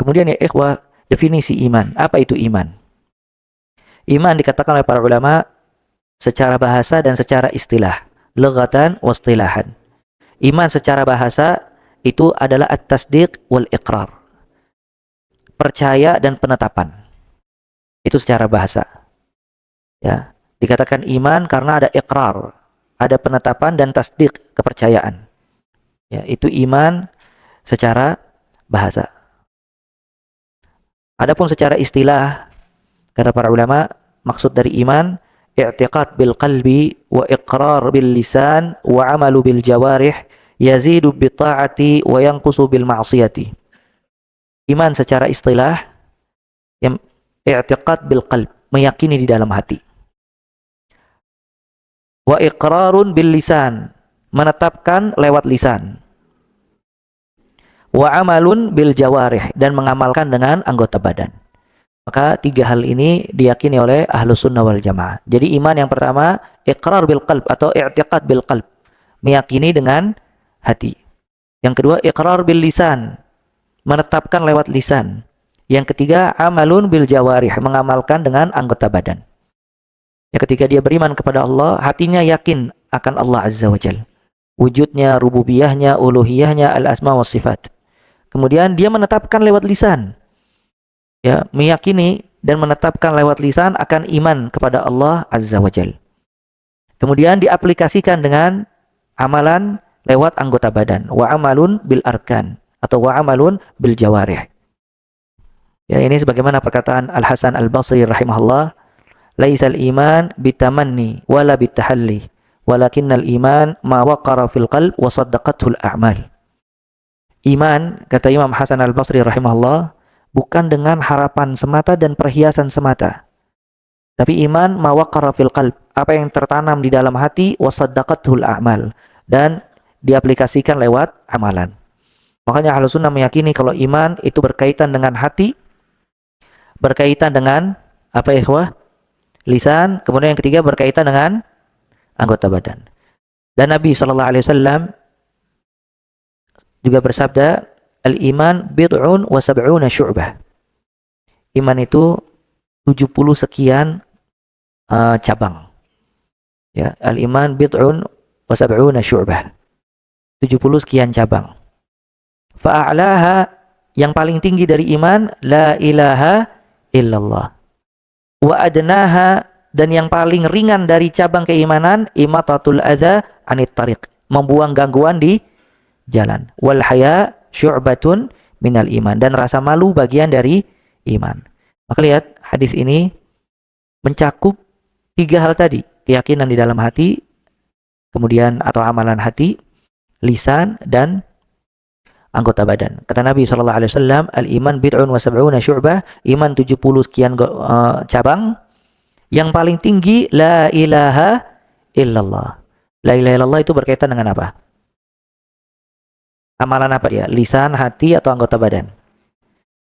Kemudian ya ikhwah, definisi iman. Apa itu iman? Iman dikatakan oleh para ulama secara bahasa dan secara istilah. Lughatan wa istilahan. Iman secara bahasa itu adalah at-tasdiq wal iqrar. Percaya dan penetapan. Itu secara bahasa. Ya, dikatakan iman karena ada iqrar, ada penetapan dan tasdiq, kepercayaan. Ya, itu iman secara bahasa. Adapun secara istilah, kata para ulama, maksud dari iman i'tiqad bil qalbi wa iqrar bil lisan wa amalu bil jawarih yazidu bi ta'ati wa yanqusu bil ma'siyati. Iman secara istilah yang i'tiqad bil qalb, meyakini di dalam hati. Wa iqrarun bil lisan, menetapkan lewat lisan. Wa amalun bil jawarih, dan mengamalkan dengan anggota badan. Maka tiga hal ini diyakini oleh Ahlus Sunnah wal Jamaah. Jadi iman yang pertama iqrar bil qalb atau i'tiqad bil qalb, meyakini dengan hati. Yang kedua iqrar bil lisan, menetapkan lewat lisan. Yang ketiga amalun bil jawarih, mengamalkan dengan anggota badan. Yang ketiga dia beriman kepada Allah, hatinya yakin akan Allah Azza wa Jalla, wujudnya, rububiyahnya, uluhiyahnya, al-asma wa sifat. Kemudian dia menetapkan lewat lisan, ya, meyakini dan menetapkan lewat lisan akan iman kepada Allah Azza wa Jalla. Kemudian diaplikasikan dengan amalan lewat anggota badan. Wa amalun bil arkan atau wa amalun bil jawarih. Ya, ini sebagaimana perkataan Al-Hasan Al-Basri rahimahullah, laisal iman bitamanni wala bitahalli walakinnal iman ma waqara fil qalb wa saddaqathu al-a'mal. Iman, kata Imam Hasan Al-Basri rahimahullah, bukan dengan harapan semata dan perhiasan semata. Tapi iman ma waqara fil qalb, apa yang tertanam di dalam hati, wa saddaqathu al-a'mal, dan diaplikasikan lewat amalan. Makanya Ahlus Sunnah meyakini kalau iman itu berkaitan dengan hati, berkaitan dengan apa ya ikhwah? Lisan, kemudian yang ketiga berkaitan dengan anggota badan. Dan Nabi SAW juga bersabda, al-iman bid'un wa sab'una syu'bah. Iman itu 70 sekian cabang. Ya, al-iman bid'un wa sab'una syu'bah. 70 sekian cabang. Fa'a'laha, yang paling tinggi dari iman, la ilaha illallah. Wa adnaha, dan yang paling ringan dari cabang keimanan, imatatul adza anit tariq, membuang gangguan di jalan. Wal haya syu'batun minal iman, dan rasa malu bagian dari iman. Maka lihat, hadis ini mencakup tiga hal tadi, keyakinan di dalam hati, kemudian atau amalan hati, lisan, dan anggota badan. Kata Nabi SAW, al-iman bid'un wa sab'una syu'bah, iman 70 sekian cabang, yang paling tinggi la ilaha illallah. La ilaha illallah itu berkaitan dengan apa? Amalan apa dia? Lisan, hati, atau anggota badan?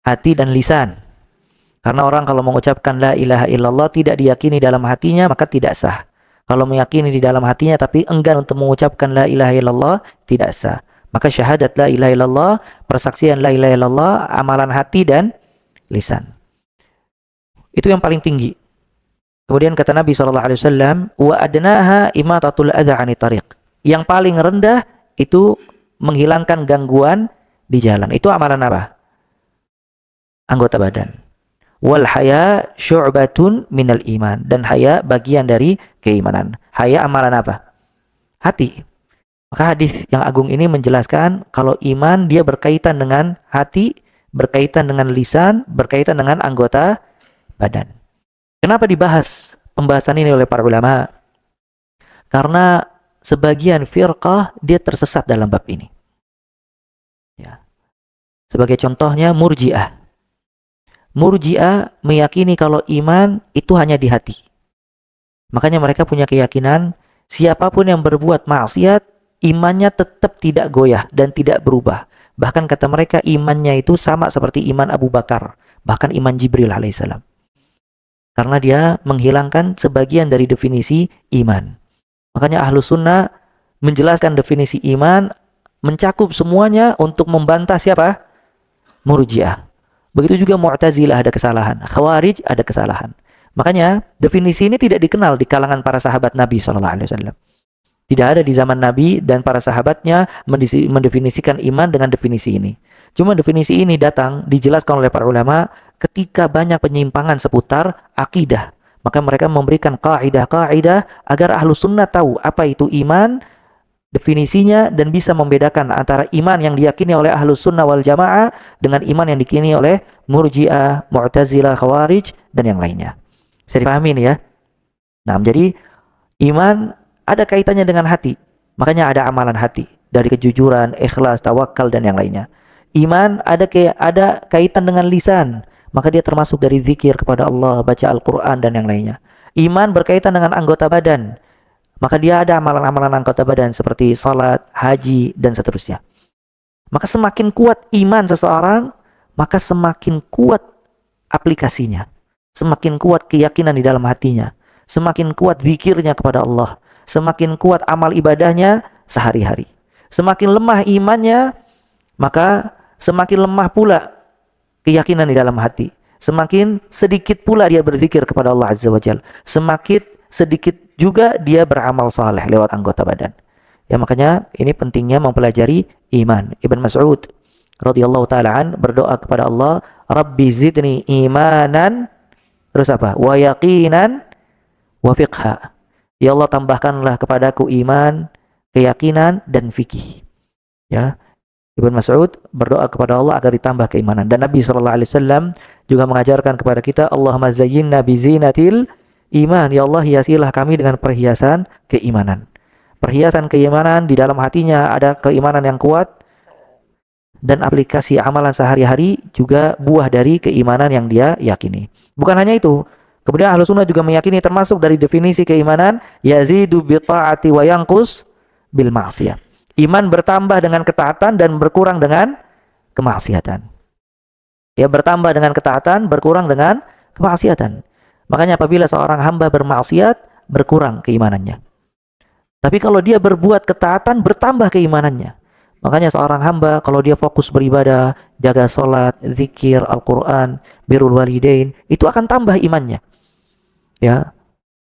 Hati dan lisan. Karena orang kalau mengucapkan la ilaha illallah tidak diyakini dalam hatinya, maka tidak sah. Kalau meyakini di dalam hatinya tapi enggan untuk mengucapkan la ilaha illallah, tidak sah. Maka syahadat la ilaha illallah, persaksian la ilaha illallah, amalan hati dan lisan. Itu yang paling tinggi. Kemudian kata Nabi SAW, wa adnaha imatatul adza 'anit tariq. Yang paling rendah itu menghilangkan gangguan di jalan. Itu amalan apa? Anggota badan. Wal haya syu'batun minal iman, dan haya bagian dari keimanan. Haya amalan apa? Hati. Maka hadis yang agung ini menjelaskan kalau iman dia berkaitan dengan hati, berkaitan dengan lisan, berkaitan dengan anggota badan. Kenapa dibahas pembahasan ini oleh para ulama? Karena sebagian firqah dia tersesat dalam bab ini. Ya. Sebagai contohnya Murji'ah. Murji'ah meyakini kalau iman itu hanya di hati. Makanya mereka punya keyakinan siapapun yang berbuat maksiat, imannya tetap tidak goyah dan tidak berubah. Bahkan kata mereka imannya itu sama seperti iman Abu Bakar, bahkan iman Jibril alaihissalam. Karena dia menghilangkan sebagian dari definisi iman. Makanya Ahlus Sunnah menjelaskan definisi iman mencakup semuanya untuk membantah siapa? Murji'ah. Begitu juga Mu'tazilah ada kesalahan, Khawarij ada kesalahan. Makanya definisi ini tidak dikenal di kalangan para sahabat Nabi SAW. Tidak ada di zaman Nabi dan para sahabatnya mendefinisikan iman dengan definisi ini. Cuma definisi ini datang dijelaskan oleh para ulama ketika banyak penyimpangan seputar akidah. Maka mereka memberikan kaidah-kaidah agar ahlu sunnah tahu apa itu iman, definisinya, dan bisa membedakan antara iman yang diyakini oleh ahlu sunnah wal jamaah dengan iman yang diyakini oleh murji'ah, mu'tazilah, khawarij, dan yang lainnya. Bisa dipahami ini ya? Nah, jadi iman ada kaitannya dengan hati. Makanya ada amalan hati. Dari kejujuran, ikhlas, tawakal, dan yang lainnya. Iman ada kaitan dengan lisan. Maka dia termasuk dari zikir kepada Allah, baca Al-Quran, dan yang lainnya. Iman berkaitan dengan anggota badan. Maka dia ada amalan-amalan anggota badan seperti salat, haji, dan seterusnya. Maka semakin kuat iman seseorang, maka semakin kuat aplikasinya. Semakin kuat keyakinan di dalam hatinya. Semakin kuat zikirnya kepada Allah. Semakin kuat amal ibadahnya sehari-hari. Semakin lemah imannya, maka semakin lemah pula keyakinan di dalam hati. Semakin sedikit pula dia berzikir kepada Allah Azza wa Jalla. Semakin sedikit juga dia beramal saleh lewat anggota badan. Ya, makanya ini pentingnya mempelajari iman. Ibn Mas'ud radhiyallahu taala an berdoa kepada Allah, Rabbi zidni imanan, terus apa? Wa yaqinan wa fiqha. Ya Allah, tambahkanlah kepadaku iman, keyakinan, dan fikih. Ya, Ibn Mas'ud berdoa kepada Allah agar ditambah keimanan. Dan Nabi SAW juga mengajarkan kepada kita, Allahumma zayyinna bizinatil iman. Ya Allah, hiasilah kami dengan perhiasan keimanan. Perhiasan keimanan di dalam hatinya ada keimanan yang kuat, dan aplikasi amalan sehari-hari juga buah dari keimanan yang dia yakini. Bukan hanya itu, kemudian ahlu sunnah juga meyakini termasuk dari definisi keimanan, yazidu bi ta'ati wa yanqus bil ma'siyah. Iman bertambah dengan ketaatan dan berkurang dengan kemaksiatan. Ya, bertambah dengan ketaatan, berkurang dengan kemaksiatan. Makanya apabila seorang hamba bermaksiat, berkurang keimanannya. Tapi kalau dia berbuat ketaatan, bertambah keimanannya. Makanya seorang hamba kalau dia fokus beribadah, jaga sholat, zikir, Al-Quran, birrul walidain, itu akan tambah imannya. Ya.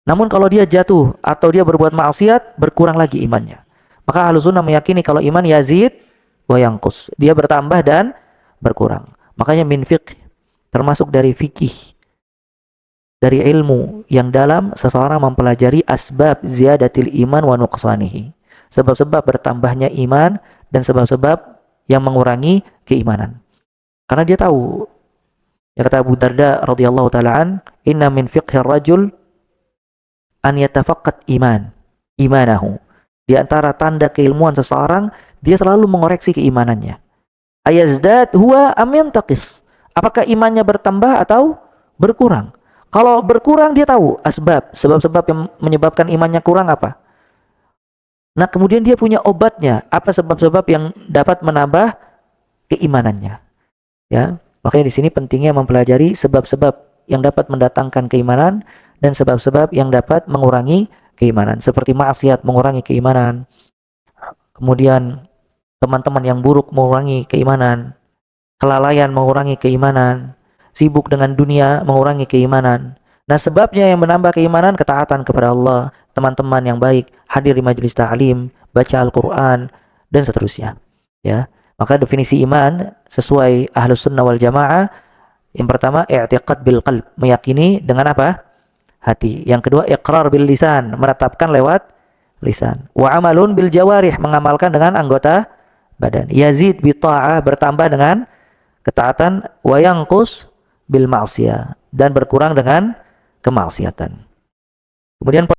Namun kalau dia jatuh atau dia berbuat maksiat, berkurang lagi imannya. Maka Ahlus Sunnah meyakini kalau iman yazid wa yanqus, dia bertambah dan berkurang. Makanya min fiqh, termasuk dari fikih, dari ilmu yang dalam, seseorang mempelajari asbab ziyadatil iman wa nuqsanihi, sebab-sebab bertambahnya iman dan sebab-sebab yang mengurangi keimanan. Karena dia tahu, ya kata Abu Darda radhiyallahu taala an, inna min fiqhir rajul an yatafaqqat imanahu. Di antara tanda keilmuan seseorang, dia selalu mengoreksi keimanannya. Ayazdad huwa am yantaqis. Apakah imannya bertambah atau berkurang? Kalau berkurang, dia tahu sebab-sebab yang menyebabkan imannya kurang apa. Nah, kemudian dia punya obatnya, apa sebab-sebab yang dapat menambah keimanannya. Ya, makanya di sini pentingnya mempelajari sebab-sebab yang dapat mendatangkan keimanan dan sebab-sebab yang dapat mengurangi keimanan. Seperti maksiat mengurangi keimanan. Kemudian teman-teman yang buruk mengurangi keimanan. Kelalaian mengurangi keimanan. Sibuk dengan dunia mengurangi keimanan. Nah, sebabnya yang menambah keimanan, ketaatan kepada Allah, teman-teman yang baik, hadir di majelis ta'lim, baca Al-Quran, dan seterusnya. Ya, maka definisi iman sesuai Ahlus Sunnah wal Jamaah, yang pertama i'tiqad bil qalb, meyakini dengan apa? Hati. Yang kedua iqrar bil lisan, menetapkan lewat lisan. Wa amalun bil jawarih, mengamalkan dengan anggota badan. Yazid bi ta'ah, bertambah dengan ketaatan. Wa yanqus bil ma'siyah, dan berkurang dengan kemaksiatan. Kemudian